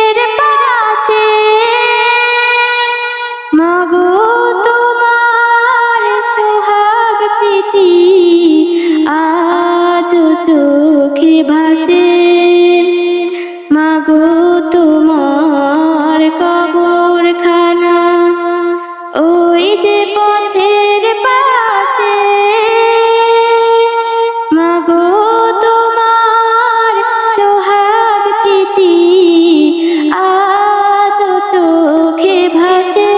পথের পাশে মাগো তোমার সোহাগ প্রীতি আজ চোখে ভাসে। মাগো তোমার কবরখানা ওই যে পথের পাশে। মাগো তোমার সোহাগ প্রীতি আজ চোখে ভাসে।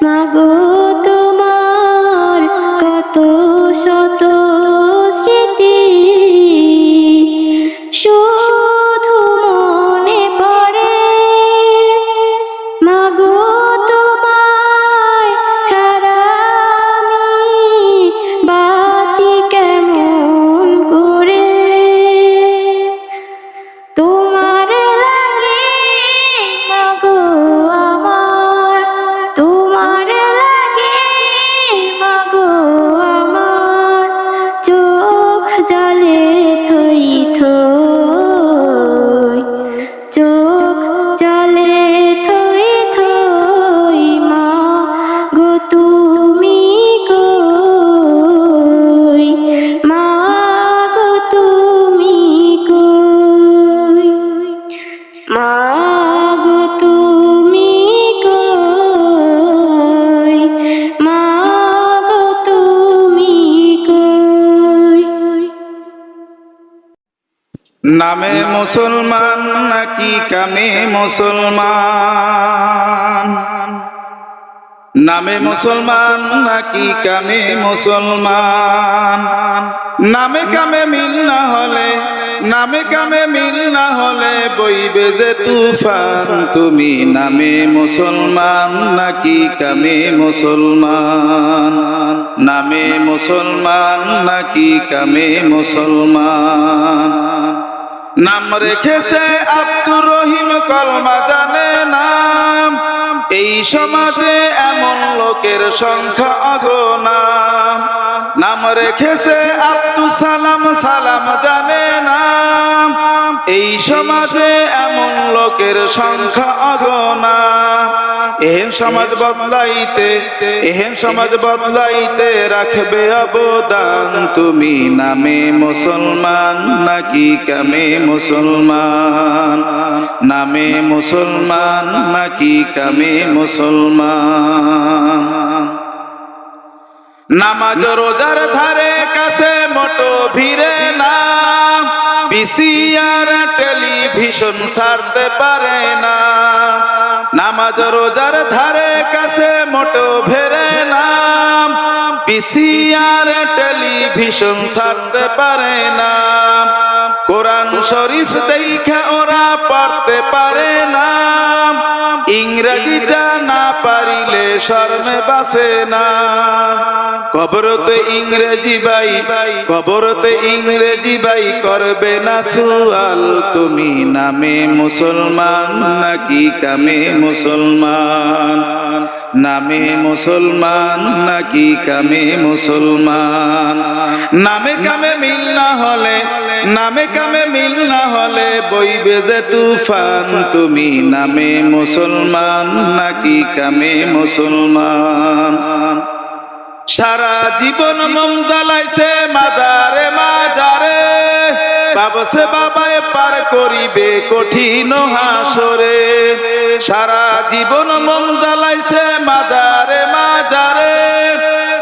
মাগো তোমার কত শত স্মৃতি শুধু মনে পড়ে। মাগো তোমায় ছাড়া আমি বাঁচি কেমন করে। তোমার লাগে মাগো আমার, তোমার লাগে মাগো আমার, চোখ জলে থই থই, চোখ জলে থই থই। মা গো তুমি কই, মা গো তুমি কই, মা গো তুমি কই, মা গো তুমি কই। নামে মুসলমান নাকি কামে মুসলমান, নামে মুসলমান নাকি কামে মুসলমান। নামে কামে মিল না হলে, নামে কামে মিল না হলে বইবে যে তুফান। তুমি নামে মুসলমান নাকি কামে মুসলমান, নামে মুসলমান নাকি কামে মুসলমান। নাম রেখেছে আব্দুর রহিম কলমা জানে নাম, এই সমাজে এমন লোকের সংখ্যা অগণাম। নাম রেখেছে আব্দুল সালাম, সালাম জানে নাম, এই সমাজে এমন লোকের সংখ্যা অগণাম। এহেন সমাজ বদলাইতে, এহেন সমাজ বদলাইতে রাখবে অবদান। তুমি নামে মুসলমান নাকি কামে মুসলমান, নামে মুসলমান নাকি কামে মুসলমান। নামাজ রোজার ধারে কাছে মোটো ভিড়ে না, বিসিআর টেলিভিশন ছাড়তে পারে না। নামাজ রোজার ধারে কাছে মোটো ভেরে না, বিসিআর টেলিভিশন ছাড়তে পারে না। কোরআন শরীফ দেখা ওরা পড়তে পারে না, ইংরেজিটা না পারিলে শরমে বাসে না। কবরতে ইংরেজি বাই, কবরতে ইংরেজি বাই করবে না সুয়াল। তুমি নামে মুসলমান নাকি কামে মুসলমান, নামে মুসলমান নাকি কামে মুসলমান। নামে কামে মিল না হলে, নামে কামে মিল না হলে বইবে যে তুফান। তুমি নামে মুসলমান নাকি কামে মুসলমান। সারা জীবন মন জ্বালাইছে মাজারে মাজারে, ভাবছে বাবায় পার করিবে কঠিন হাসরে। সারা জীবন মন জ্বালাইছে মাজারে মাজারে,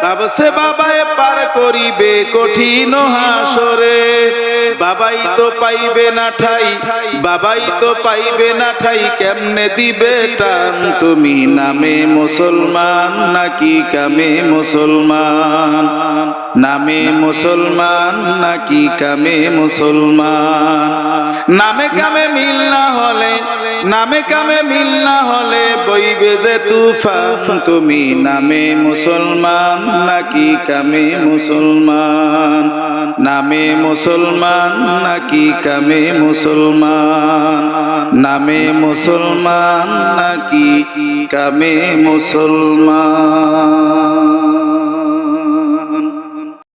ভাবছে বাবায় পার করিবে কঠিন হাসরে। বাবাই তো পাইবে না ঠাই, বাবাই তো পাইবে না ঠাই, কেমনে দিবে টান। তুমি নামে মুসলমান নাকি কামে মুসলমান, নামে মুসলমান নাকি কামে মুসলমান। নামে কামে মিল না হলে, নামে কামে মিল না হলে বইবে যে তুফান। তুমি নামে মুসলমান নাকি কামে মুসলমান, নামে মুসলমান নাকি কামে মুসলমান, নামে মুসলমান নাকি কামে মুসলমান।